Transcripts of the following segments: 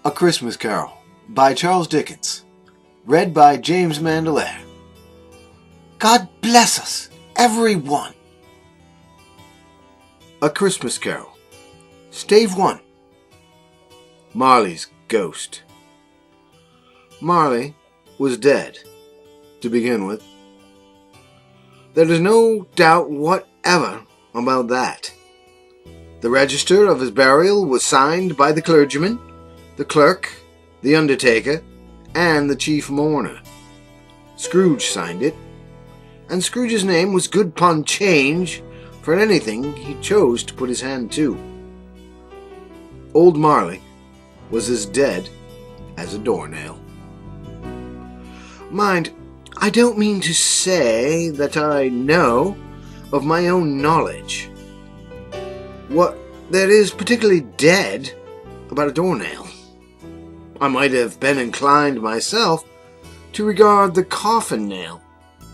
A Christmas Carol by Charles Dickens. Read by James Mandolare. God bless us, every one. A Christmas Carol. Stave One. Marley's Ghost. Marley was dead, to begin with. There is no doubt whatever about that. The register of his burial was signed by the clergyman, the clerk, the undertaker, and the chief mourner. Scrooge signed it, and Scrooge's name was good upon change for anything he chose to put his hand to. Old Marley was as dead as a doornail. Mind, I don't mean to say that I know of my own knowledge what there is particularly dead about a doornail. I might have been inclined myself to regard the coffin nail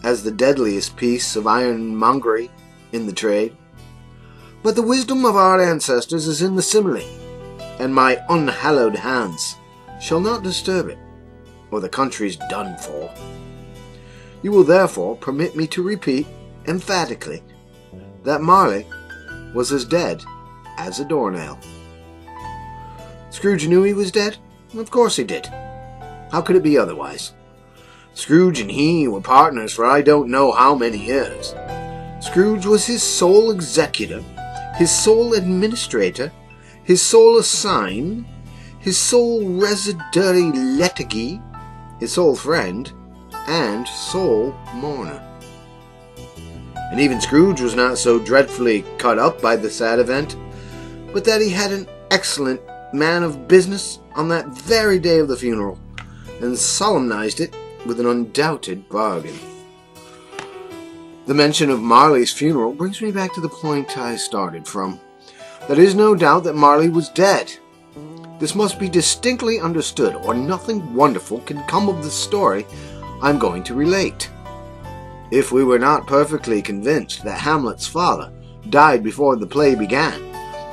as the deadliest piece of ironmongery in the trade. But the wisdom of our ancestors is in the simile, and my unhallowed hands shall not disturb it, or the country's done for. You will therefore permit me to repeat emphatically that Marley was as dead as a doornail. Scrooge knew he was dead? Of course he did. How could it be otherwise? Scrooge and he were partners for I don't know how many years. Scrooge was his sole executor, his sole administrator, his sole assign, his sole residuary legatee, his sole friend, and sole mourner. And even Scrooge was not so dreadfully cut up by the sad event, but that he had an excellent man of business on that very day of the funeral, and solemnized it with an undoubted bargain. The mention of Marley's funeral brings me back to the point I started from. There is no doubt that Marley was dead. This must be distinctly understood, or nothing wonderful can come of the story I'm going to relate. If we were not perfectly convinced that Hamlet's father died before the play began,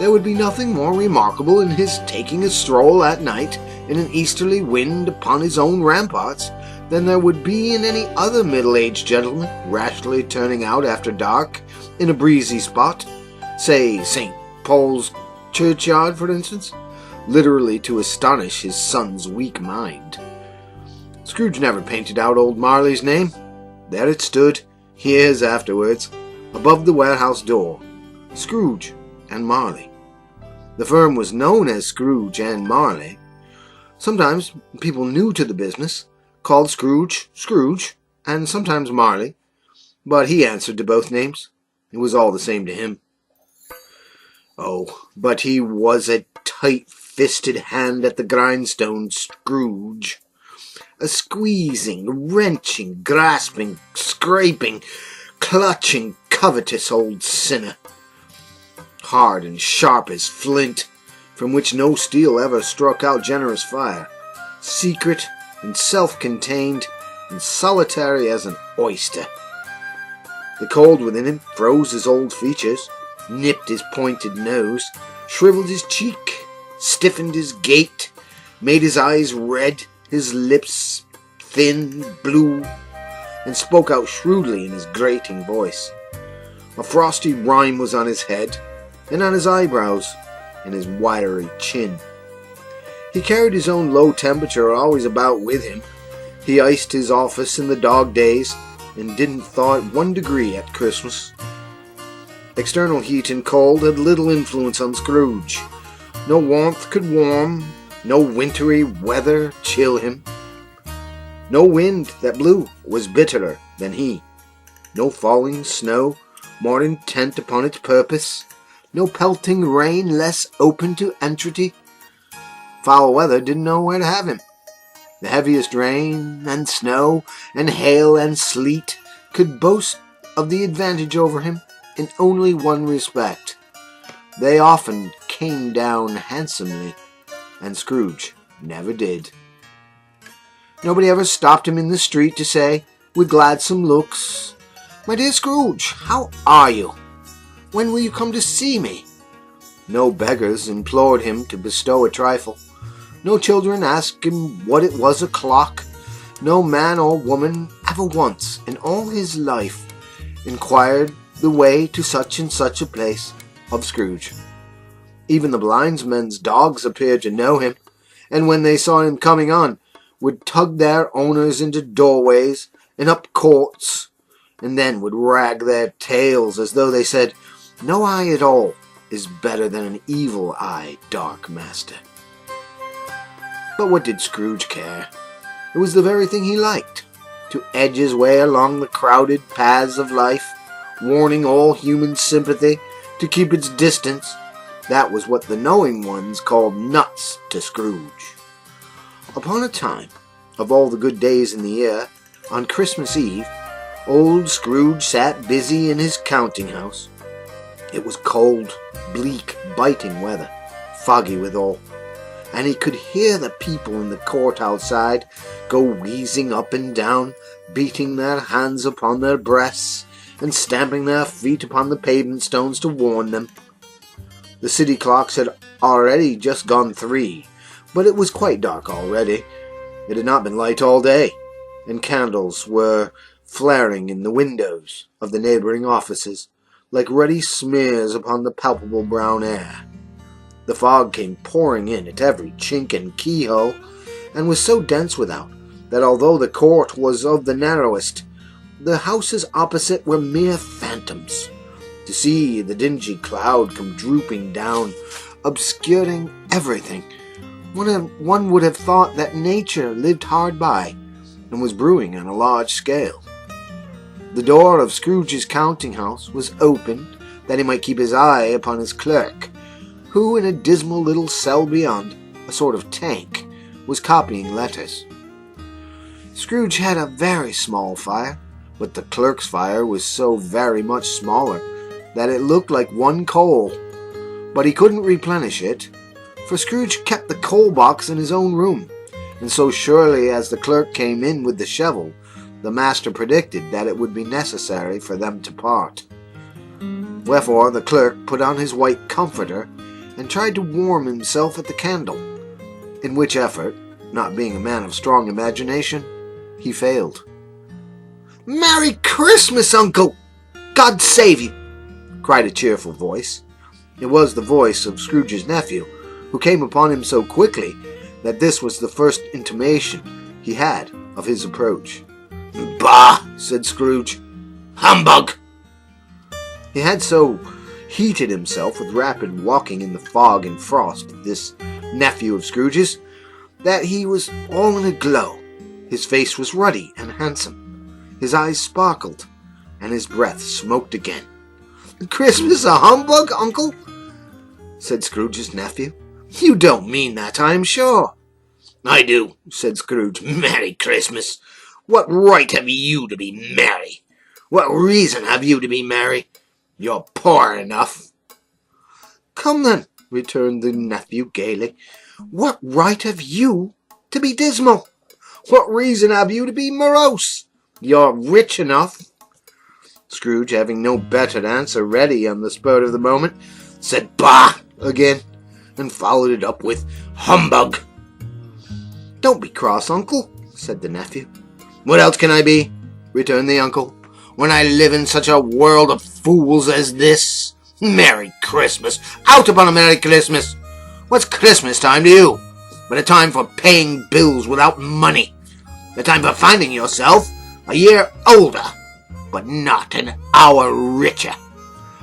there would be nothing more remarkable in his taking a stroll at night in an easterly wind upon his own ramparts than there would be in any other middle-aged gentleman rashly turning out after dark in a breezy spot, say St. Paul's churchyard, for instance, literally to astonish his son's weak mind. Scrooge never painted out old Marley's name. There it stood, years afterwards, above the warehouse door, Scrooge and Marley. The firm was known as Scrooge and Marley. Sometimes people new to the business called Scrooge, Scrooge, and sometimes Marley, but he answered to both names. It was all the same to him. Oh, but he was a tight-fisted hand at the grindstone, Scrooge. A squeezing, wrenching, grasping, scraping, clutching, covetous old sinner. Hard and sharp as flint, from which no steel ever struck out generous fire. Secret and self-contained and solitary as an oyster. The cold within him froze his old features, nipped his pointed nose, shriveled his cheek, stiffened his gait, made his eyes red, his lips thin, blue, and spoke out shrewdly in his grating voice. A frosty rime was on his head, and on his eyebrows, and his wiry chin. He carried his own low temperature always about with him. He iced his office in the dog days, and didn't thaw it 1 degree at Christmas. External heat and cold had little influence on Scrooge. No warmth could warm, no wintry weather chill him. No wind that blew was bitterer than he. No falling snow more intent upon its purpose. No pelting rain less open to entreaty. Foul weather didn't know where to have him. The heaviest rain and snow and hail and sleet could boast of the advantage over him in only one respect. They often came down handsomely, and Scrooge never did. Nobody ever stopped him in the street to say, with gladsome looks, "My dear Scrooge, how are you? When will you come to see me?" No beggars implored him to bestow a trifle. No children asked him what it was o'clock. No man or woman ever once in all his life inquired the way to such and such a place of Scrooge. Even the blindsmen's dogs appeared to know him, and when they saw him coming on, would tug their owners into doorways and up courts, and then would wag their tails as though they said, "No eye at all is better than an evil eye, dark master." But what did Scrooge care? It was the very thing he liked, to edge his way along the crowded paths of life, warning all human sympathy to keep its distance. That was what the knowing ones called nuts to Scrooge. Upon a time, of all the good days in the year, on Christmas Eve, old Scrooge sat busy in his counting house. It was cold, bleak, biting weather, foggy withal, and he could hear the people in the court outside go wheezing up and down, beating their hands upon their breasts, and stamping their feet upon the pavement stones to warn them. The city clocks had already just gone 3, but it was quite dark already. It had not been light all day, and candles were flaring in the windows of the neighbouring offices, like ruddy smears upon the palpable brown air. The fog came pouring in at every chink and keyhole, and was so dense without that although the court was of the narrowest, the houses opposite were mere phantoms. To see the dingy cloud come drooping down, obscuring everything, one would have thought that nature lived hard by, and was brewing on a large scale. The door of Scrooge's counting house was opened, that he might keep his eye upon his clerk, who in a dismal little cell beyond, a sort of tank, was copying letters. Scrooge had a very small fire, but the clerk's fire was so very much smaller that it looked like one coal. But he couldn't replenish it, for Scrooge kept the coal box in his own room, and so surely as the clerk came in with the shovel, the master predicted that it would be necessary for them to part. Wherefore the clerk put on his white comforter and tried to warm himself at the candle, in which effort, not being a man of strong imagination, he failed. "Merry Christmas, Uncle! God save you!" cried a cheerful voice. It was the voice of Scrooge's nephew, who came upon him so quickly that this was the first intimation he had of his approach. "Bah!" said Scrooge. "Humbug!" He had so heated himself with rapid walking in the fog and frost of this nephew of Scrooge's, that he was all in a glow. His face was ruddy and handsome, his eyes sparkled, and his breath smoked again. "Christmas a humbug, Uncle?" said Scrooge's nephew. "You don't mean that, I am sure." "I do," said Scrooge. "Merry Christmas! What right have you to be merry? What reason have you to be merry? You're poor enough." "Come then," returned the nephew gaily. "What right have you to be dismal? What reason have you to be morose? You're rich enough." Scrooge, having no better answer ready on the spur of the moment, said "Bah!" again, and followed it up with "Humbug!" "Don't be cross, Uncle," said the nephew. "What else can I be?" returned the uncle, "when I live in such a world of fools as this? Merry Christmas! Out upon a Merry Christmas! What's Christmas time to you? But a time for paying bills without money. A time for finding yourself a year older, but not an hour richer.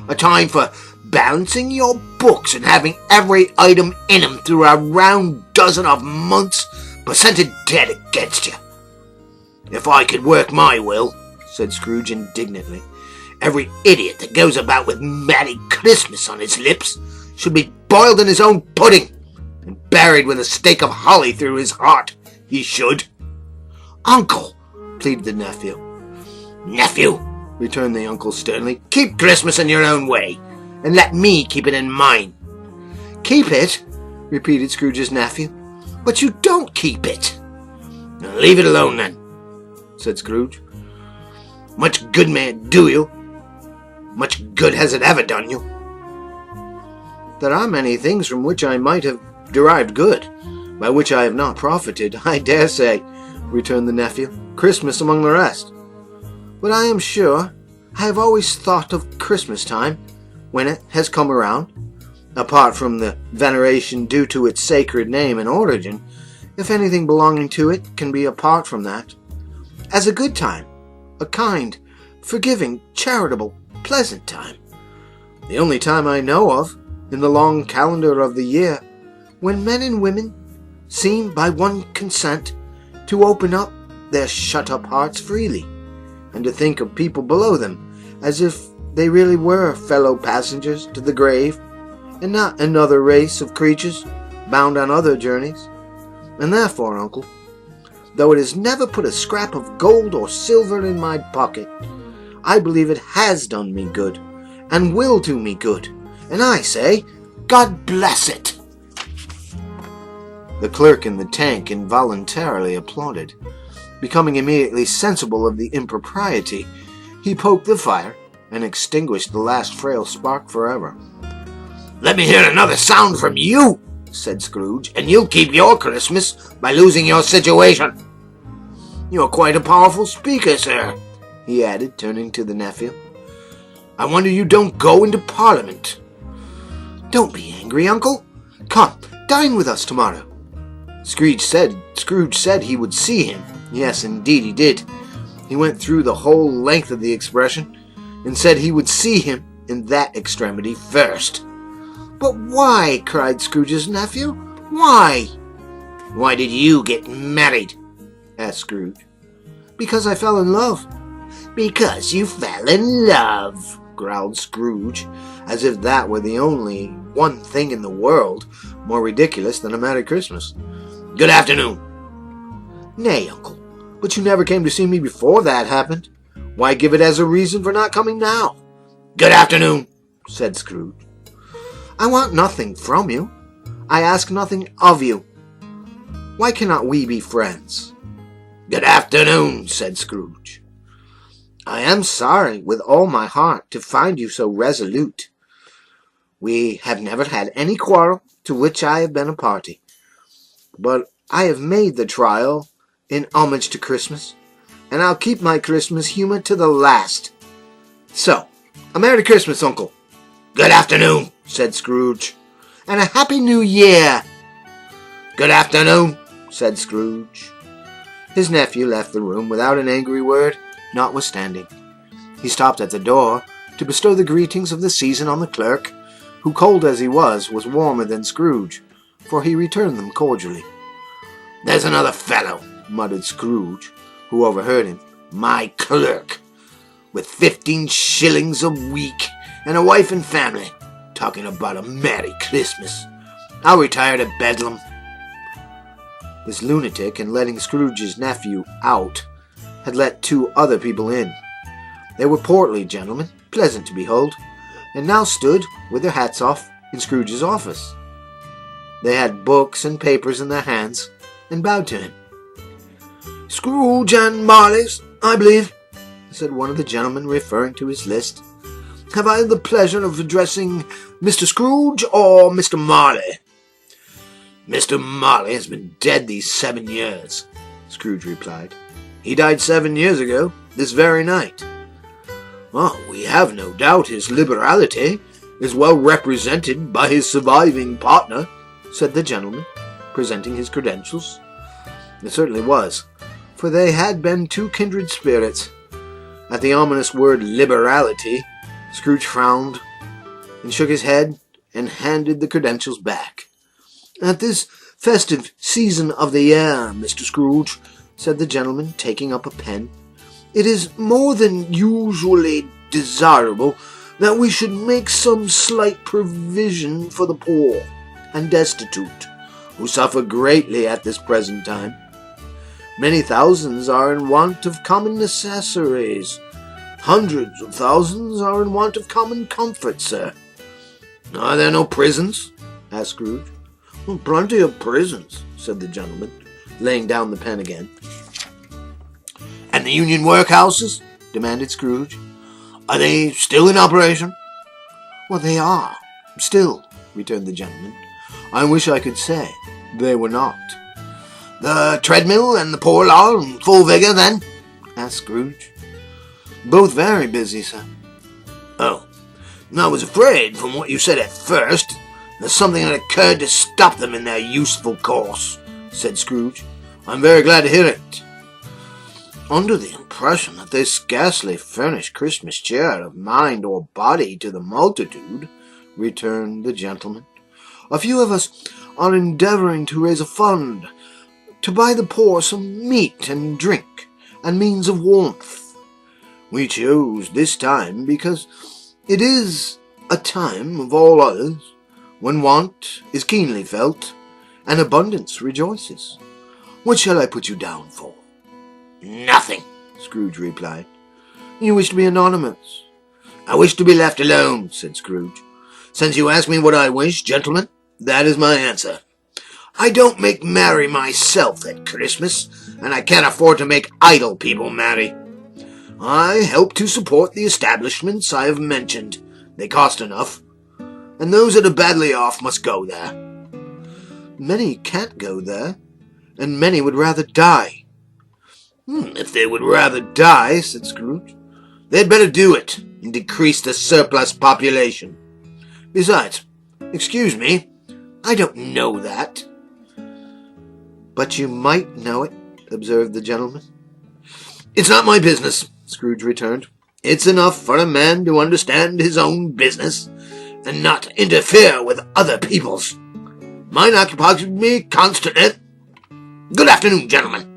A time for balancing your books and having every item in 'em through a round dozen of months percented dead against you. If I could work my will," said Scrooge indignantly, "every idiot that goes about with Merry Christmas on his lips should be boiled in his own pudding and buried with a stake of holly through his heart. He should." "Uncle," pleaded the nephew. "Nephew," returned the uncle sternly, "keep Christmas in your own way, and let me keep it in mine." "Keep it?" repeated Scrooge's nephew. "But you don't keep it." "Leave it alone, then," said Scrooge. "Much good may it do you? Much good has it ever done you?" "There are many things from which I might have derived good, by which I have not profited, I dare say," returned the nephew, "Christmas among the rest. But I am sure I have always thought of Christmas time, when it has come around, apart from the veneration due to its sacred name and origin, if anything belonging to it can be apart from that, as a good time, a kind, forgiving, charitable, pleasant time. The only time I know of, in the long calendar of the year, when men and women seem by one consent to open up their shut-up hearts freely, and to think of people below them as if they really were fellow passengers to the grave, and not another race of creatures bound on other journeys. And therefore, uncle, though it has never put a scrap of gold or silver in my pocket, I believe it has done me good, and will do me good, and I say, God bless it." The clerk in the tank involuntarily applauded. Becoming immediately sensible of the impropriety, he poked the fire and extinguished the last frail spark forever. "Let me hear another sound from you," said Scrooge, "and you'll keep your Christmas by losing your situation. You're quite a powerful speaker, sir," he added, turning to the nephew. "I wonder you don't go into Parliament." "Don't be angry, uncle. Come, dine with us tomorrow." Scrooge said he would see him. Yes, indeed he did. He went through the whole length of the expression, and said he would see him in that extremity first. "But why?" cried Scrooge's nephew. "Why?" "Why did you get married?" asked Scrooge. "Because I fell in love." "Because you fell in love," growled Scrooge, as if that were the only one thing in the world more ridiculous than a Merry Christmas. "Good afternoon." "Nay, uncle, but you never came to see me before that happened. Why give it as a reason for not coming now?" "Good afternoon," said Scrooge. "I want nothing from you. I ask nothing of you. Why cannot we be friends?" "Good afternoon," said Scrooge. "I am sorry with all my heart to find you so resolute. We have never had any quarrel to which I have been a party, but I have made the trial in homage to Christmas, and I'll keep my Christmas humor to the last. So, a Merry Christmas, uncle." "Good afternoon," said Scrooge. "And a Happy New Year." "Good afternoon," said Scrooge. His nephew left the room without an angry word, notwithstanding. He stopped at the door to bestow the greetings of the season on the clerk, who, cold as he was warmer than Scrooge, for he returned them cordially. "There's another fellow," muttered Scrooge, who overheard him. "My clerk, with 15 shillings a week, and a wife and family, talking about a Merry Christmas. I'll retire to Bedlam." This lunatic, in letting Scrooge's nephew out, had let 2 other people in. They were portly gentlemen, pleasant to behold, and now stood, with their hats off, in Scrooge's office. They had books and papers in their hands, and bowed to him. "Scrooge and Marley's, I believe," said one of the gentlemen, referring to his list. "Have I the pleasure of addressing Mr. Scrooge or Mr. Marley?" "Mr. Marley has been dead these 7 years," Scrooge replied. "He died 7 years ago, this very night." "Oh, we have no doubt his liberality is well represented by his surviving partner," said the gentleman, presenting his credentials. It certainly was, for they had been 2 kindred spirits. At the ominous word liberality, Scrooge frowned and shook his head and handed the credentials back. "At this festive season of the year, Mr. Scrooge," said the gentleman, taking up a pen, "it is more than usually desirable that we should make some slight provision for the poor and destitute, who suffer greatly at this present time. Many thousands are in want of common necessaries. Hundreds of thousands are in want of common comfort, sir." "Are there no prisons?" asked Scrooge. "Plenty of prisons," said the gentleman, laying down the pen again. "And the union workhouses?" demanded Scrooge. "Are they still in operation?" "Well, they are, still," returned the gentleman. "I wish I could say. They were not. "The treadmill and the poor law in full vigour, then?" asked Scrooge. "Both very busy, sir." "Oh, I was afraid, from what you said at first, that something had occurred to stop them in their useful course," said Scrooge. "I'm very glad to hear it." "Under the impression that they scarcely furnish Christmas cheer of mind or body to the multitude," returned the gentleman, "a few of us are endeavouring to raise a fund to buy the poor some meat and drink and means of warmth. We chose this time because it is a time of all others when want is keenly felt and abundance rejoices. What shall I put you down for?" "Nothing," Scrooge replied. "You wish to be anonymous?" "I wish to be left alone," said Scrooge. "Since you ask me what I wish, gentlemen, that is my answer. I don't make merry myself at Christmas, and I can't afford to make idle people merry. I help to support the establishments I have mentioned. They cost enough, and those that are badly off must go there." "Many can't go there, and many would rather die." "If they would rather die," said Scrooge, "they'd better do it and decrease the surplus population. Besides, excuse me, I don't know that." "But you might know it," observed the gentleman. "It's not my business," Scrooge returned. "It's enough for a man to understand his own business and not interfere with other people's. Mine occupies me constantly. Good afternoon, gentlemen."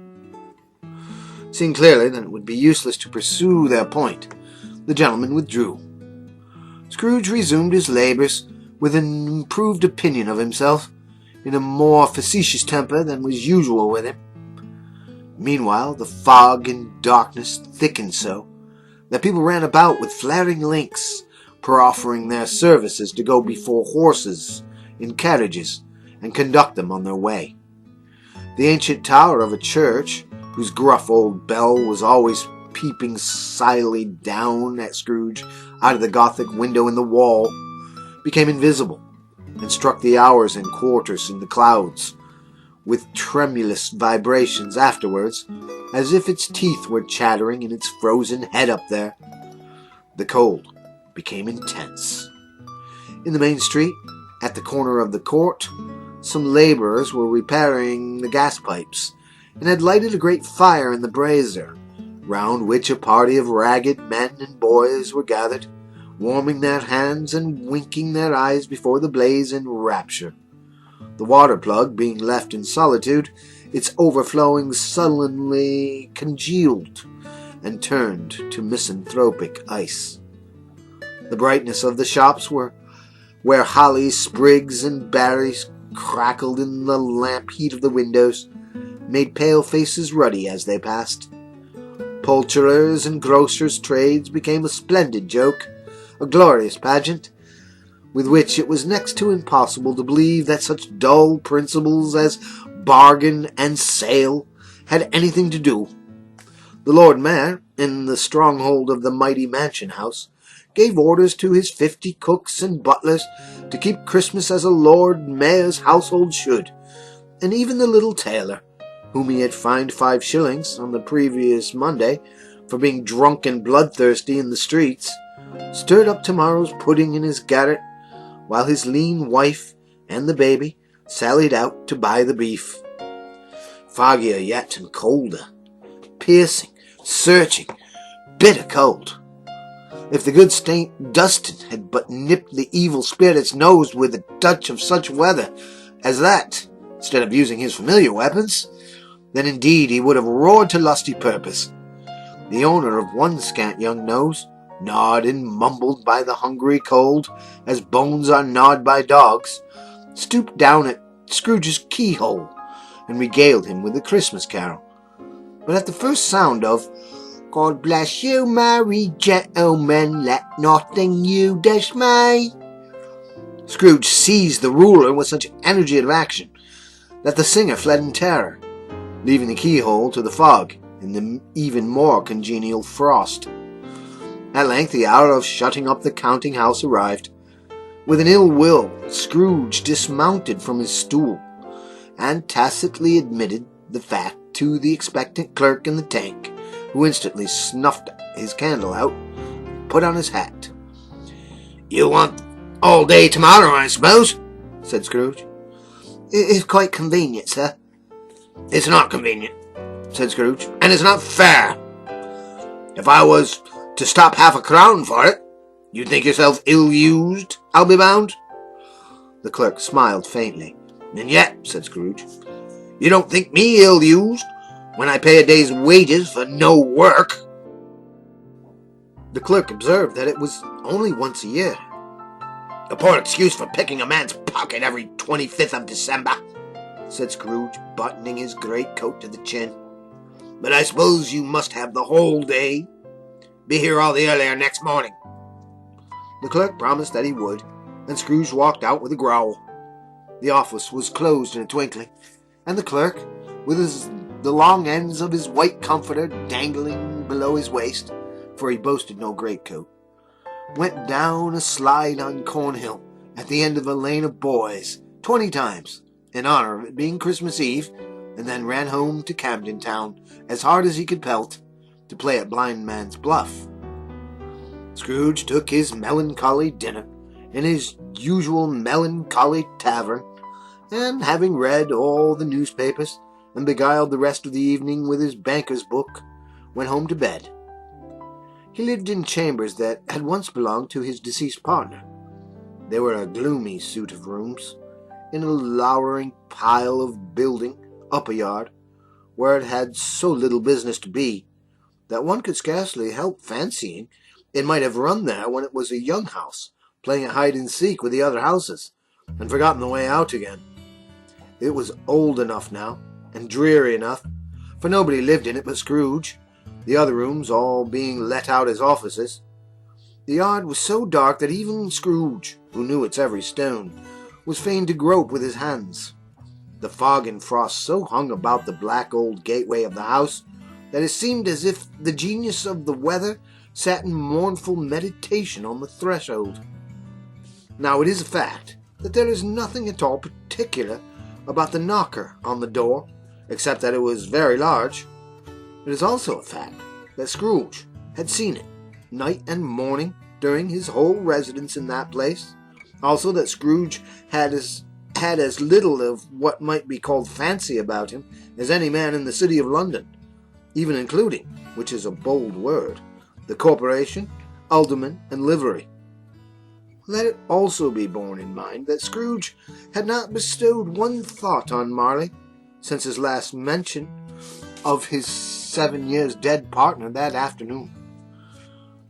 Seeing clearly that it would be useless to pursue their point, the gentleman withdrew. Scrooge resumed his labours with an improved opinion of himself, in a more facetious temper than was usual with him. Meanwhile, the fog and darkness thickened so that people ran about with flaring links, proffering their services to go before horses in carriages and conduct them on their way. The ancient tower of a church, whose gruff old bell was always peeping slyly down at Scrooge out of the Gothic window in the wall, became invisible, and struck the hours and quarters in the clouds, with tremulous vibrations afterwards, as if its teeth were chattering in its frozen head up there. The cold became intense. In the main street, at the corner of the court, some labourers were repairing the gas pipes, and had lighted a great fire in the brazier, round which a party of ragged men and boys were gathered, warming their hands and winking their eyes before the blaze in rapture. The water plug being left in solitude, its overflowing sullenly congealed and turned to misanthropic ice. The brightness of the shops where holly sprigs and berries crackled in the lamp heat of the windows, made pale faces ruddy as they passed. Poulterers' and grocers' trades became a splendid joke, a glorious pageant, with which it was next to impossible to believe that such dull principles as bargain and sale had anything to do. The Lord Mayor, in the stronghold of the mighty mansion house, gave orders to his 50 cooks and butlers to keep Christmas as a Lord Mayor's household should, and even the little tailor, whom he had fined 5 shillings on the previous Monday for being drunk and bloodthirsty in the streets, stirred up tomorrow's pudding in his garret, while his lean wife and the baby sallied out to buy the beef. Foggier yet and colder, piercing, searching, bitter cold. If the good Saint Dustin had but nipped the evil spirit's nose with a touch of such weather as that, instead of using his familiar weapons, then indeed he would have roared to lusty purpose. The owner of one scant young nose, gnawed and mumbled by the hungry cold, as bones are gnawed by dogs, stooped down at Scrooge's keyhole, and regaled him with a Christmas carol. But at the first sound of "God bless you, merry gentlemen, let nothing you dismay," Scrooge seized the ruler with such energy of action that the singer fled in terror, leaving the keyhole to the fog and the even more congenial frost. At length the hour of shutting up the counting-house arrived. With an ill will, Scrooge dismounted from his stool, and tacitly admitted the fact to the expectant clerk in the tank, who instantly snuffed his candle out and put on his hat. "You want all day tomorrow, I suppose?" said Scrooge. "It's quite convenient, sir." "It's not convenient," said Scrooge, "and it's not fair. If I was to stop half a crown for it, you'd think yourself ill-used, I'll be bound." The clerk smiled faintly. "And yet," said Scrooge, "you don't think me ill-used when I pay a day's wages for no work." The clerk observed that it was only once a year. "A poor excuse for picking a man's pocket every 25th of December," said Scrooge, buttoning his greatcoat to the chin. "But I suppose you must have the whole day. Be here all the earlier next morning." The clerk promised that he would, and Scrooge walked out with a growl. The office was closed in a twinkling, and the clerk, with the long ends of his white comforter dangling below his waist, for he boasted no greatcoat, went down a slide on Cornhill at the end of a lane of boys 20 times, in honor of it being Christmas Eve, and then ran home to Camden Town as hard as he could pelt to play at blind man's bluff. Scrooge took his melancholy dinner in his usual melancholy tavern, and having read all the newspapers and beguiled the rest of the evening with his banker's book, went home to bed. He lived in chambers that had once belonged to his deceased partner. They were a gloomy suit of rooms, in a lowering pile of building up a yard, where it had so little business to be, that one could scarcely help fancying it might have run there when it was a young house, playing at hide-and-seek with the other houses, and forgotten the way out again. It was old enough now, and dreary enough, for nobody lived in it but Scrooge, the other rooms all being let out as offices. The yard was so dark that even Scrooge, who knew its every stone, was fain to grope with his hands. The fog and frost so hung about the black old gateway of the house that it seemed as if the genius of the weather sat in mournful meditation on the threshold. Now it is a fact that there is nothing at all particular about the knocker on the door, except that it was very large. It is also a fact that Scrooge had seen it night and morning during his whole residence in that place. Also that Scrooge had as little of what might be called fancy about him as any man in the city of London, even including, which is a bold word, the corporation, alderman, and livery. Let it also be borne in mind that Scrooge had not bestowed one thought on Marley since his last mention of his 7 years dead partner that afternoon.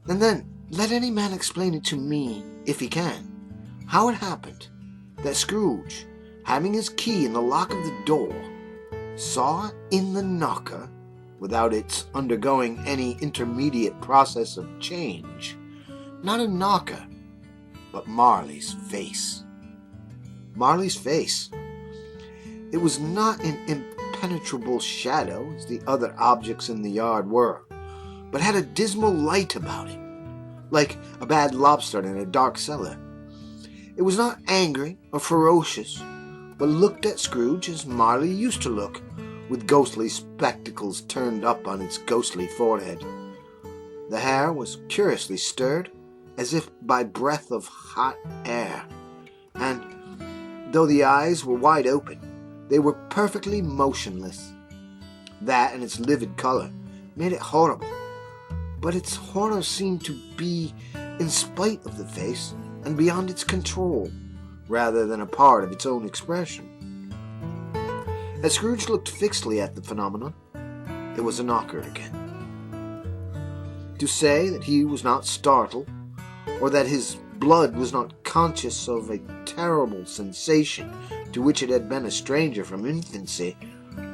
And then let any man explain it to me, if he can, how it happened that Scrooge, having his key in the lock of the door, saw in the knocker, without its undergoing any intermediate process of change, not a knocker, but Marley's face. Marley's face. It was not an impenetrable shadow, as the other objects in the yard were, but had a dismal light about it, like a bad lobster in a dark cellar. It was not angry or ferocious, but looked at Scrooge as Marley used to look, with ghostly spectacles turned up on its ghostly forehead. The hair was curiously stirred, as if by breath of hot air, and though the eyes were wide open, they were perfectly motionless. That and its livid color made it horrible, but its horror seemed to be in spite of the face and beyond its control, rather than a part of its own expression. As Scrooge looked fixedly at the phenomenon, it was a knocker again. To say that he was not startled, or that his blood was not conscious of a terrible sensation to which it had been a stranger from infancy,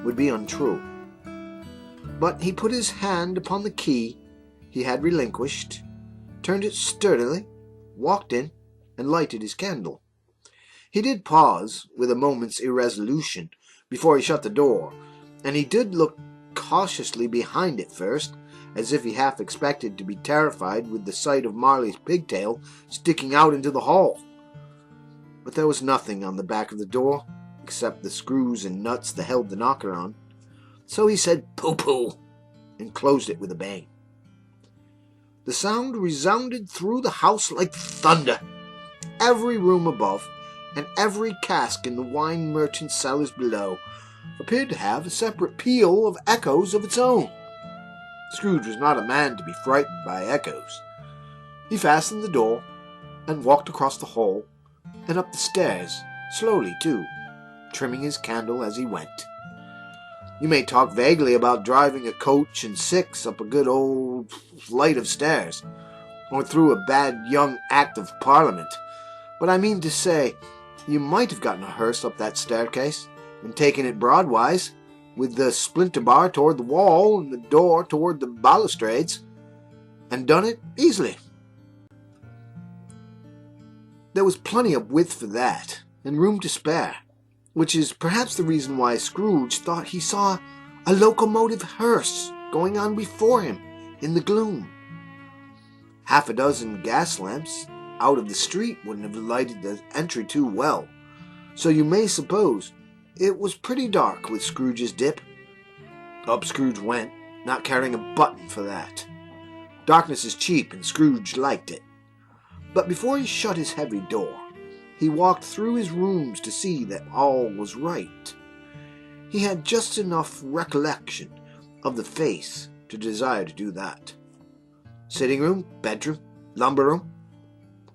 would be untrue. But he put his hand upon the key he had relinquished, turned it sturdily, walked in, and lighted his candle. He did pause with a moment's irresolution before he shut the door, and he did look cautiously behind it first, as if he half expected to be terrified with the sight of Marley's pigtail sticking out into the hall. But there was nothing on the back of the door except the screws and nuts that held the knocker on, so he said "Pooh-pooh" and closed it with a bang. The sound resounded through the house like thunder. Every room above, and every cask in the wine merchant's cellars below, appeared to have a separate peal of echoes of its own. Scrooge was not a man to be frightened by echoes. He fastened the door, and walked across the hall, and up the stairs, slowly too, trimming his candle as he went. You may talk vaguely about driving a coach and six up a good old flight of stairs, or through a bad young Act of Parliament, but I mean to say, you might have gotten a hearse up that staircase, and taken it broadwise, with the splinter bar toward the wall and the door toward the balustrades, and done it easily. There was plenty of width for that, and room to spare, which is perhaps the reason why Scrooge thought he saw a locomotive hearse going on before him in the gloom. Half a dozen gas lamps out of the street wouldn't have lighted the entry too well, so you may suppose it was pretty dark with Scrooge's dip. Up Scrooge went, not caring a button for that. Darkness is cheap, and Scrooge liked it. But before he shut his heavy door, he walked through his rooms to see that all was right. He had just enough recollection of the face to desire to do that. Sitting room, bedroom, lumber room,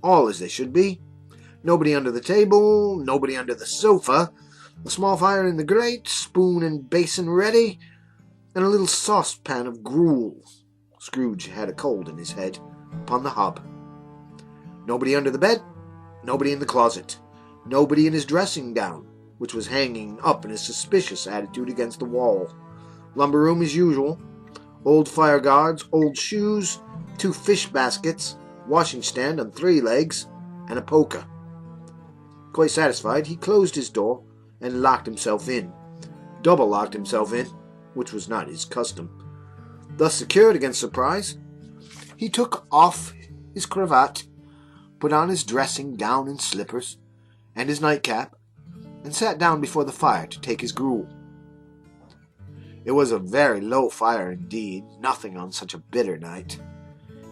all as they should be. Nobody under the table, nobody under the sofa, a small fire in the grate, spoon and basin ready, and a little saucepan of gruel. Scrooge had a cold in his head, upon the hob. Nobody under the bed, nobody in the closet, nobody in his dressing gown, which was hanging up in a suspicious attitude against the wall. Lumber room as usual. Old fire guards, old shoes, 2 fish baskets, washing stand on 3 legs, and a poker. Quite satisfied, he closed his door and locked himself in. Double locked himself in, which was not his custom. Thus secured against surprise, he took off his cravat, put on his dressing gown and slippers, and his nightcap, and sat down before the fire to take his gruel. It was a very low fire indeed, nothing on such a bitter night.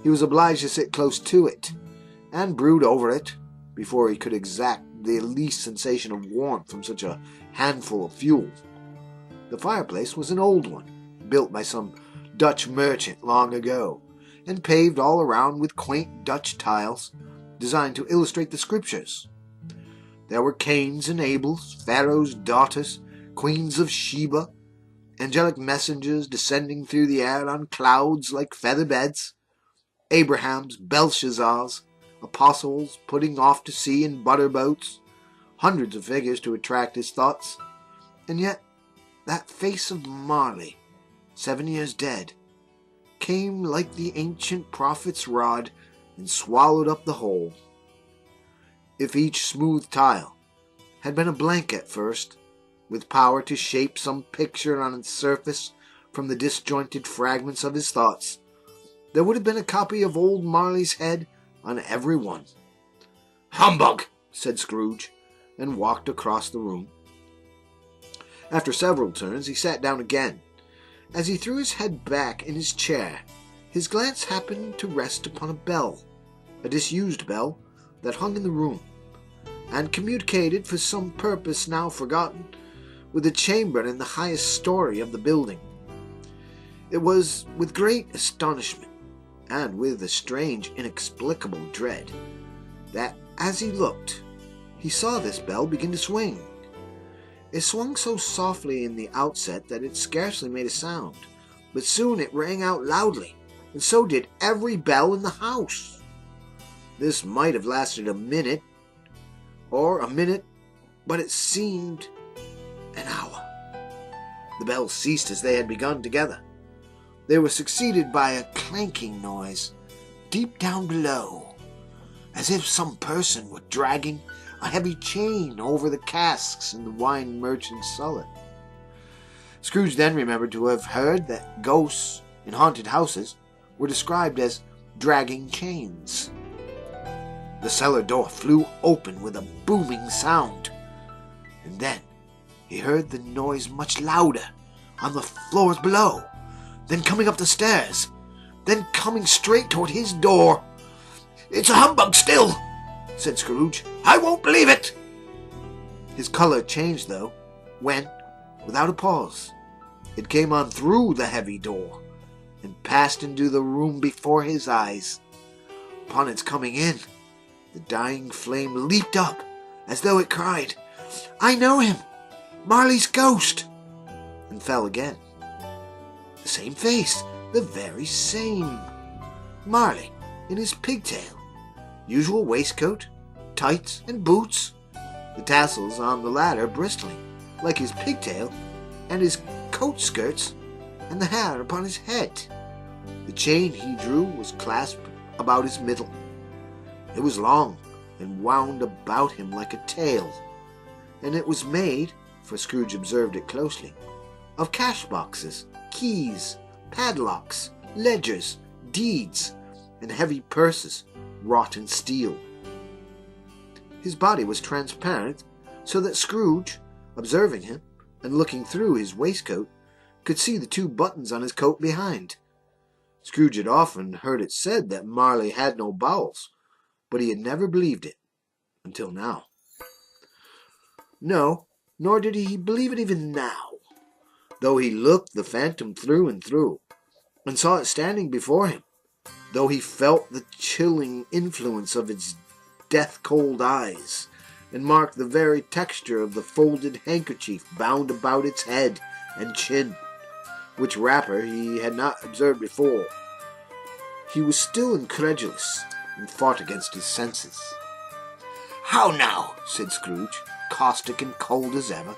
He was obliged to sit close to it, and brood over it, before he could exact the least sensation of warmth from such a handful of fuel. The fireplace was an old one, built by some Dutch merchant long ago, and paved all around with quaint Dutch tiles, designed to illustrate the scriptures. There were Cains and Abels, Pharaoh's daughters, queens of Sheba, angelic messengers descending through the air on clouds like feather beds, Abrahams, Belshazzars, apostles putting off to sea in butter boats, hundreds of figures to attract his thoughts, and yet that face of Marley, 7 years dead, came like the ancient prophet's rod and swallowed up the whole. If each smooth tile had been a blank at first, with power to shape some picture on its surface from the disjointed fragments of his thoughts, there would have been a copy of old Marley's head on every one. "Humbug!" said Scrooge, and walked across the room. After several turns, he sat down again. As he threw his head back in his chair, his glance happened to rest upon a bell, a disused bell that hung in the room, and communicated for some purpose now forgotten with a chamber in the highest story of the building. It was with great astonishment, and with a strange inexplicable dread, that as he looked, he saw this bell begin to swing. It swung so softly in the outset that it scarcely made a sound, but soon it rang out loudly, and so did every bell in the house. This might have lasted a minute, but it seemed an hour. The bells ceased as they had begun together. They were succeeded by a clanking noise deep down below, as if some person were dragging a heavy chain over the casks in the wine merchant's cellar. Scrooge then remembered to have heard that ghosts in haunted houses were described as dragging chains. The cellar door flew open with a booming sound, and then he heard the noise much louder, on the floors below, then coming up the stairs, then coming straight toward his door. "It's a humbug still," said Scrooge. "I won't believe it." His colour changed, though, when, without a pause, it came on through the heavy door, and passed into the room before his eyes. Upon its coming in, the dying flame leaped up, as though it cried, "I know him! Marley's ghost!" and fell again. The same face, the very same. Marley, in his pigtail, usual waistcoat, tights, and boots, the tassels on the latter bristling, like his pigtail, and his coat skirts, and the hair upon his head. The chain he drew was clasped about his middle. It was long, and wound about him like a tail, and it was made, for Scrooge observed it closely, of cash boxes, keys, padlocks, ledgers, deeds, and heavy purses wrought in steel. His body was transparent, so that Scrooge, observing him, and looking through his waistcoat, could see the 2 buttons on his coat behind. Scrooge had often heard it said that Marley had no bowels, but he had never believed it, until now. No, nor did he believe it even now, though he looked the phantom through and through, and saw it standing before him, though he felt the chilling influence of its death-cold eyes, and marked the very texture of the folded handkerchief bound about its head and chin, which wrapper he had not observed before. He was still incredulous, and fought against his senses. "How now?" said Scrooge, caustic and cold as ever.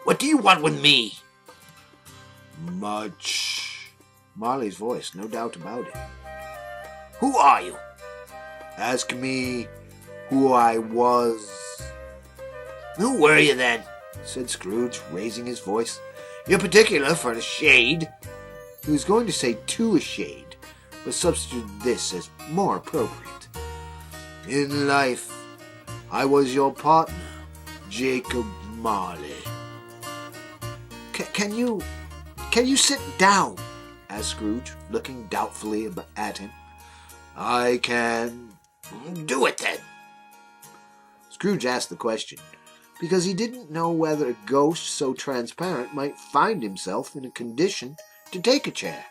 "What do you want with me?" "Much." Marley's voice, no doubt about it. "Who are you?" "Ask me who I was." "Who were you then?" said Scrooge, raising his voice. "You're particular for a shade." He was going to say "to a shade," but substituted this as more appropriate. "In life, I was your partner, Jacob Marley." Can you sit down?" asked Scrooge, looking doubtfully at him. "I can." "Do it, then." Scrooge asked the question because he didn't know whether a ghost so transparent might find himself in a condition to take a chair,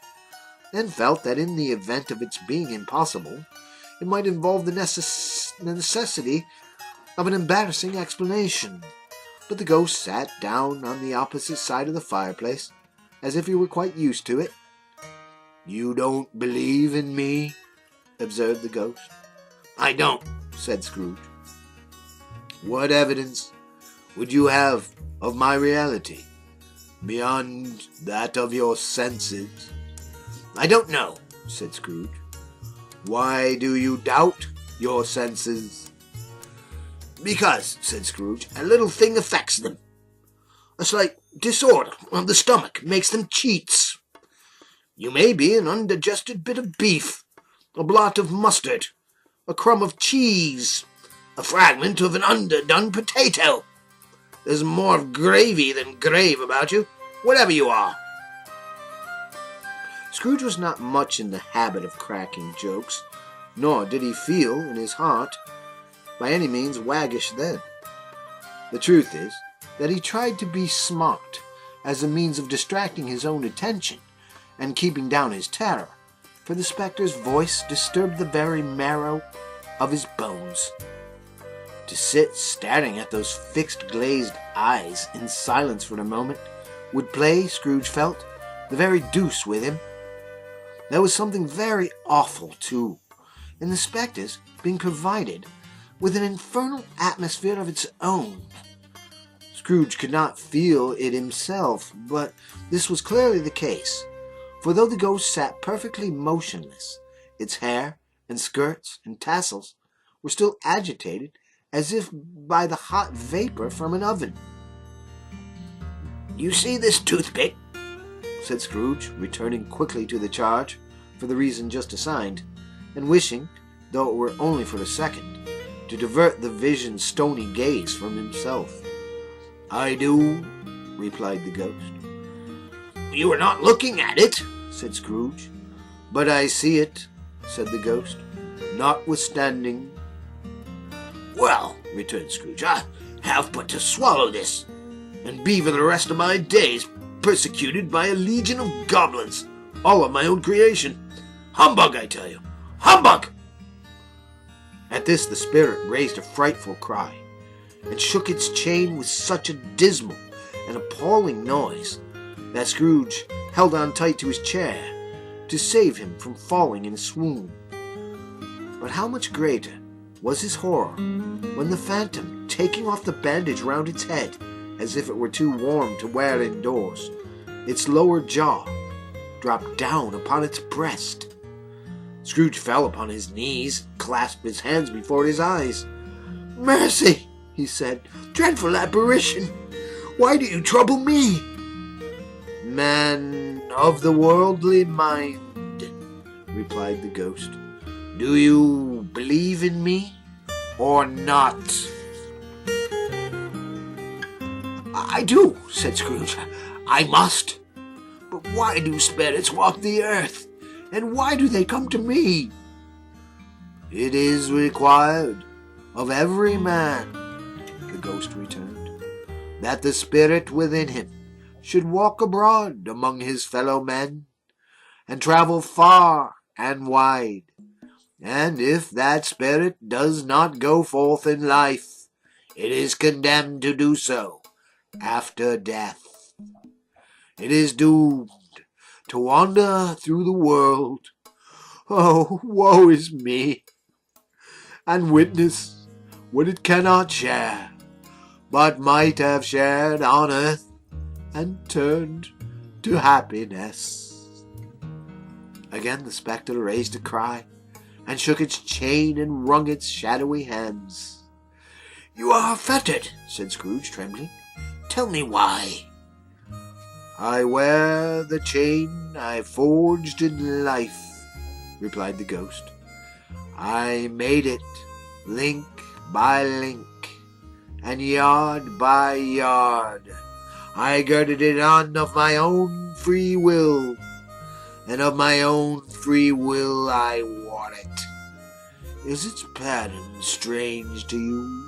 and felt that in the event of its being impossible, it might involve the necessity of an embarrassing explanation. But the ghost sat down on the opposite side of the fireplace, as if he were quite used to it. "You don't believe in me?" observed the ghost. "I don't," said Scrooge. "What evidence would you have of my reality, beyond that of your senses?" "I don't know," said Scrooge. "Why do you doubt your senses?" "Because," said Scrooge, "a little thing affects them. A slight disorder of the stomach makes them cheats. You may be an undigested bit of beef, a blot of mustard, a crumb of cheese, a fragment of an underdone potato. There's more of gravy than grave about you, whatever you are." Scrooge was not much in the habit of cracking jokes, nor did he feel in his heart by any means waggish then. The truth is that he tried to be smart as a means of distracting his own attention and keeping down his terror, for the spectre's voice disturbed the very marrow of his bones. To sit staring at those fixed glazed eyes in silence for a moment would play, Scrooge felt, the very deuce with him. There was something very awful, too, in the spectre's being provided with an infernal atmosphere of its own. Scrooge could not feel it himself, but this was clearly the case, for though the ghost sat perfectly motionless, its hair and skirts and tassels were still agitated as if by the hot vapor from an oven. "You see this toothpick?" said Scrooge, returning quickly to the charge, for the reason just assigned, and wishing, though it were only for a second, to divert the vision's stony gaze from himself. "I do," replied the ghost. You are not looking at it, said Scrooge. But I see it, said the ghost, notwithstanding. Well, returned Scrooge, I have but to swallow this, and be for the rest of my days persecuted by a legion of goblins, all of my own creation. Humbug, I tell you! Humbug! At this the spirit raised a frightful cry, and shook its chain with such a dismal and appalling noise that Scrooge held on tight to his chair to save him from falling in a swoon. But how much greater was his horror when the phantom, taking off the bandage round its head, as if it were too warm to wear indoors, its lower jaw dropped down upon its breast. Scrooge fell upon his knees, clasped his hands before his eyes. Mercy, he said, dreadful apparition, why do you trouble me? Man of the worldly mind, replied the ghost, do you believe in me or not? I do, said Scrooge. I must. But why do spirits walk the earth? And why do they come to me? It is required of every man, the ghost returned, that the spirit within him should walk abroad among his fellow men, and travel far and wide. And if that spirit does not go forth in life, it is condemned to do so after death. It is doomed to wander through the world. Oh, woe is me! And witness what it cannot share, but might have shared on earth and turned to happiness. Again the spectre raised a cry, and shook its chain and wrung its shadowy hands. You are fettered, said Scrooge, trembling. Tell me why. I wear the chain I forged in life, replied the ghost. I made it link by link, and yard by yard. I girded it on of my own free will, and of my own free will I wore it. Is its pattern strange to you?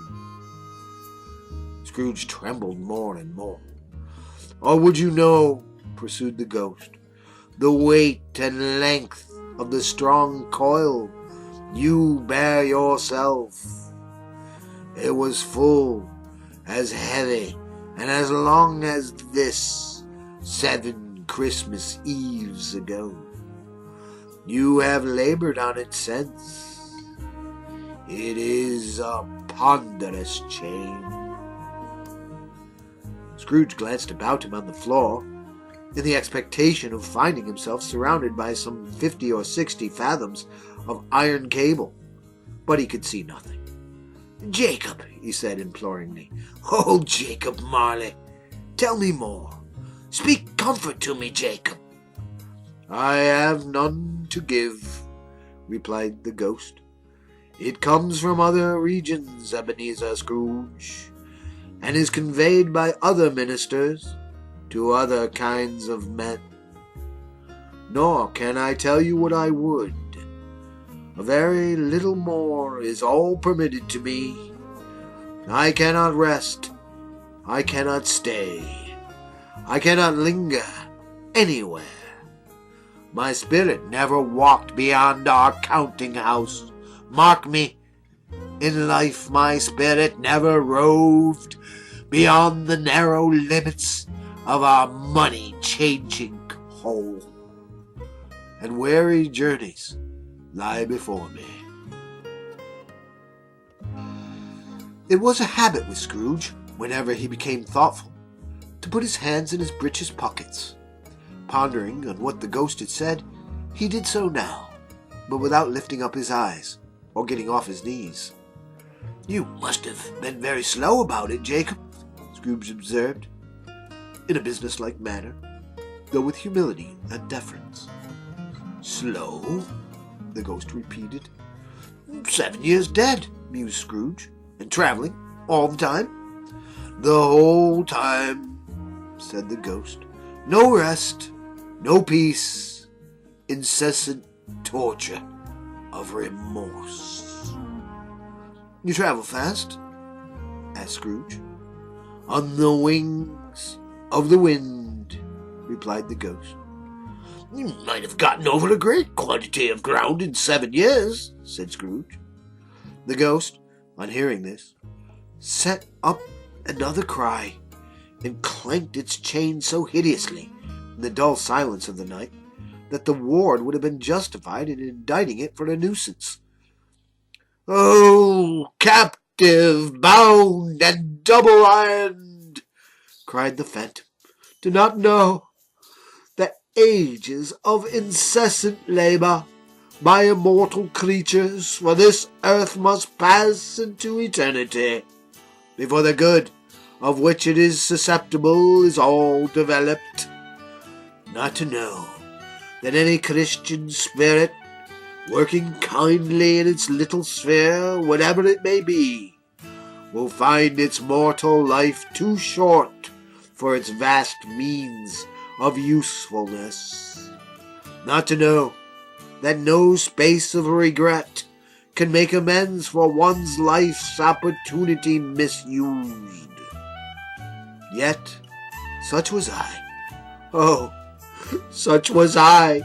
Scrooge trembled more and more. Or would you know, pursued the ghost, the weight and length of the strong coil you bear yourself? It was full, as heavy, and as long as this 7 Christmas Eves ago. You have labored on it since. It is a ponderous chain. Scrooge glanced about him on the floor, in the expectation of finding himself surrounded by some 50 or 60 fathoms of iron cable, but he could see nothing. Jacob, he said imploringly, oh, Jacob Marley, tell me more. Speak comfort to me, Jacob. I have none to give, replied the ghost. It comes from other regions, Ebenezer Scrooge, and is conveyed by other ministers to other kinds of men. Nor can I tell you what I would. A very little more is all permitted to me. I cannot rest. I cannot stay. I cannot linger anywhere. My spirit never walked beyond our counting-house. Mark me, in life my spirit never roved beyond the narrow limits of our money-changing hole. And weary journeys lie before me. It was a habit with Scrooge, whenever he became thoughtful, to put his hands in his breeches pockets. Pondering on what the ghost had said, he did so now, but without lifting up his eyes or getting off his knees. You must have been very slow about it, Jacob, Scrooge observed, in a businesslike manner, though with humility and deference. Slow? The ghost repeated. 7 years dead, mused Scrooge, and traveling all the time. The whole time, said the ghost. No rest, no peace, incessant torture of remorse. You travel fast? Asked Scrooge. On the wings of the wind, replied the ghost. You might have gotten over a great quantity of ground in 7 years, said Scrooge. The ghost, on hearing this, set up another cry, and clanked its chain so hideously in the dull silence of the night that the ward would have been justified in indicting it for a nuisance. "Oh, captive, bound, and double-ironed," cried the phantom, "do not know that ages of incessant labour by immortal creatures for this earth must pass into eternity, before the good of which it is susceptible is all developed. Not to know that any Christian spirit, working kindly in its little sphere, whatever it may be, will find its mortal life too short for its vast means of usefulness. Not to know that no space of regret can make amends for one's life's opportunity misused. Yet, such was I. Oh, such was I.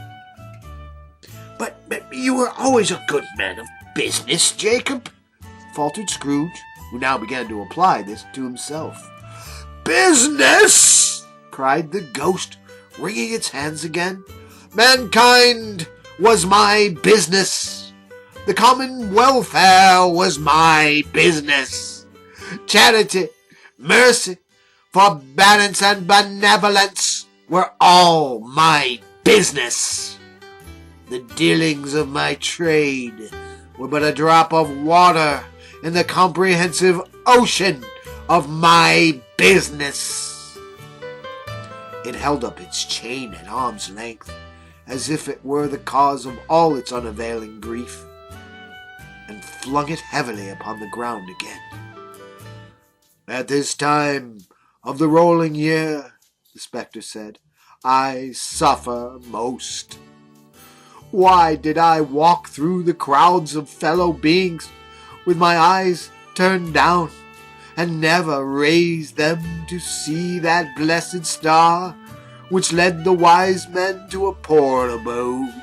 But you were always a good man of business, Jacob, faltered Scrooge, who now began to apply this to himself. Business! Cried the ghost, wringing its hands again. Mankind was my business. The common welfare was my business. Charity, mercy, forbearance, and benevolence were all my business. The dealings of my trade were but a drop of water in the comprehensive ocean of my business. It held up its chain at arm's length, as if it were the cause of all its unavailing grief, and flung it heavily upon the ground again. At this time of the rolling year, the spectre said, I suffer most. Why did I walk through the crowds of fellow beings with my eyes turned down, and never raise them to see that blessed star which led the wise men to a poor abode?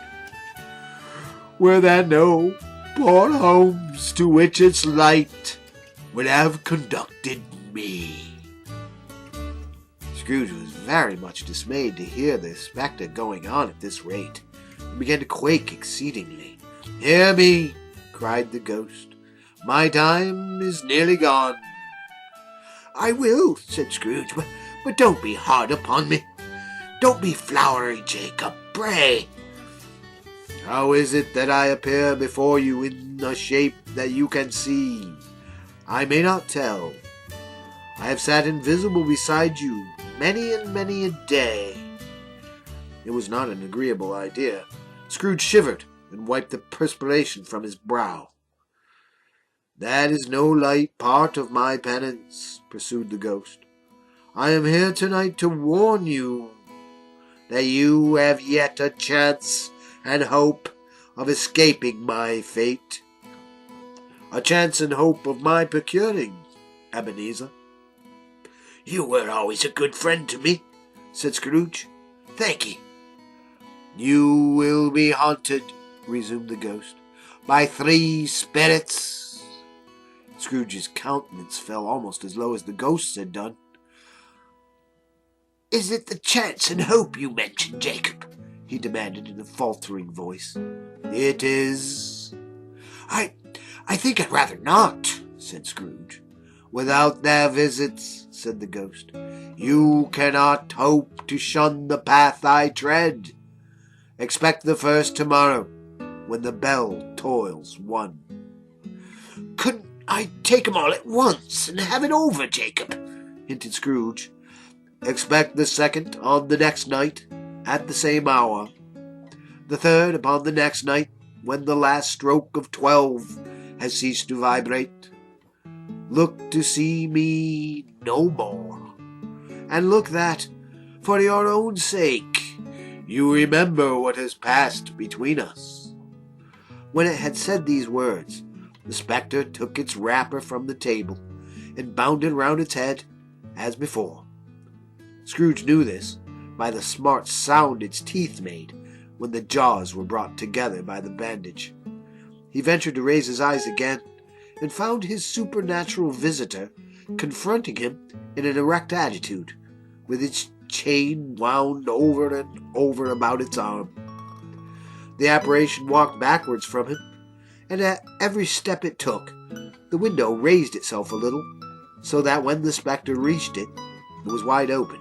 Were there no poor homes to which its light would have conducted me? Scrooge was very much dismayed to hear the spectre going on at this rate, and began to quake exceedingly. Hear me, cried the ghost. My time is nearly gone. I will, said Scrooge, but don't be hard upon me. Don't be flowery, Jacob, pray. How is it that I appear before you in a shape that you can see? I may not tell. I have sat invisible beside you many and many a day. It was not an agreeable idea. Scrooge shivered and wiped the perspiration from his brow. That is no light part of my penance, pursued the ghost. I am here tonight to warn you that you have yet a chance and hope of escaping my fate. A chance and hope of my procuring, Ebenezer. You were always a good friend to me, said Scrooge. Thank ye. You will be haunted, resumed the ghost, by 3 spirits. Scrooge's countenance fell almost as low as the ghost's had done. Is it the chance and hope you mentioned, Jacob? He demanded in a faltering voice. It is. I think I'd rather not, said Scrooge. Without their visits, said the ghost, you cannot hope to shun the path I tread. Expect the first tomorrow, when the bell tolls 1. Couldn't I take 'em all at once and have it over, Jacob? Hinted Scrooge. Expect the second on the next night, at the same hour. The third upon the next night, when the last stroke of 12 has ceased to vibrate. Look to see me no more, and look that, For your own sake, you remember what has passed between us." When it had said these words, the spectre took its wrapper from the table and bound it round its head as before. Scrooge knew this by the smart sound its teeth made when the jaws were brought together by the bandage. He ventured to raise his eyes again, and found his supernatural visitor confronting him in an erect attitude, with its chain wound over and over about its arm. The apparition walked backwards from him, and at every step it took, the window raised itself a little, so that when the spectre reached it, it was wide open.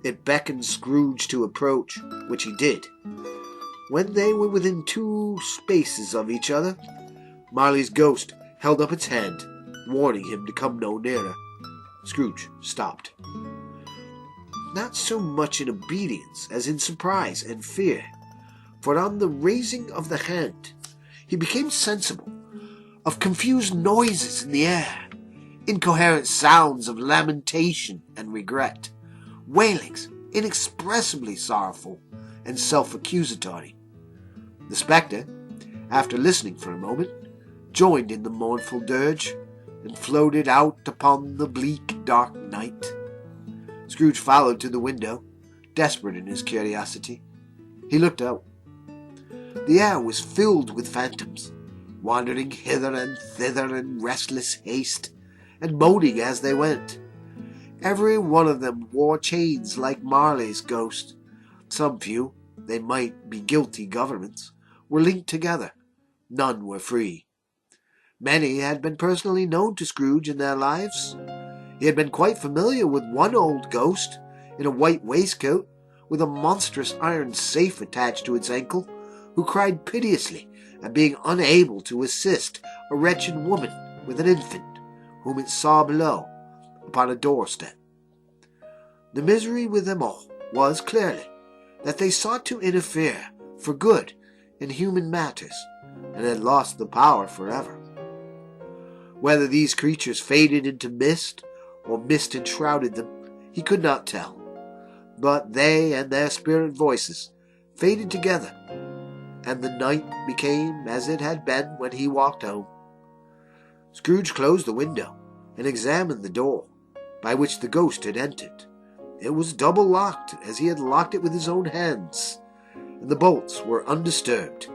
It beckoned Scrooge to approach, which he did. When they were within 2 spaces of each other, Marley's ghost held up its hand, warning him to come no nearer. Scrooge stopped, not so much in obedience as in surprise and fear, for on the raising of the hand he became sensible of confused noises in the air, incoherent sounds of lamentation and regret, wailings inexpressibly sorrowful and self-accusatory. The spectre, after listening for a moment, joined in the mournful dirge, and floated out upon the bleak, dark night. Scrooge followed to the window, desperate in his curiosity. He looked out. The air was filled with phantoms, wandering hither and thither in restless haste, and moaning as they went. Every one of them wore chains like Marley's ghost. Some few, they might be guilty governments, were linked together. None were free. Many had been personally known to Scrooge in their lives. He had been quite familiar with one old ghost in a white waistcoat, with a monstrous iron safe attached to its ankle, who cried piteously at being unable to assist a wretched woman with an infant, whom it saw below, upon a doorstep. The misery with them all was, clearly, that they sought to interfere for good in human matters, and had lost the power forever. Whether these creatures faded into mist, or mist enshrouded them, he could not tell. But they and their spirit voices faded together, and the night became as it had been when he walked home. Scrooge closed the window, and examined the door, by which the ghost had entered. It was double locked, as he had locked it with his own hands, and the bolts were undisturbed.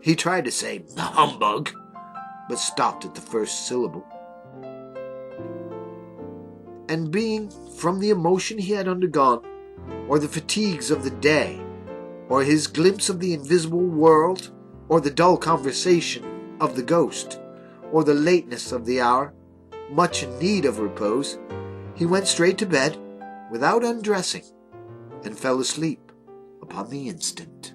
He tried to say "humbug," but stopped at the first syllable. And being, from the emotion he had undergone, or the fatigues of the day, or his glimpse of the invisible world, or the dull conversation of the ghost, or the lateness of the hour, much in need of repose, he went straight to bed without undressing, and fell asleep upon the instant.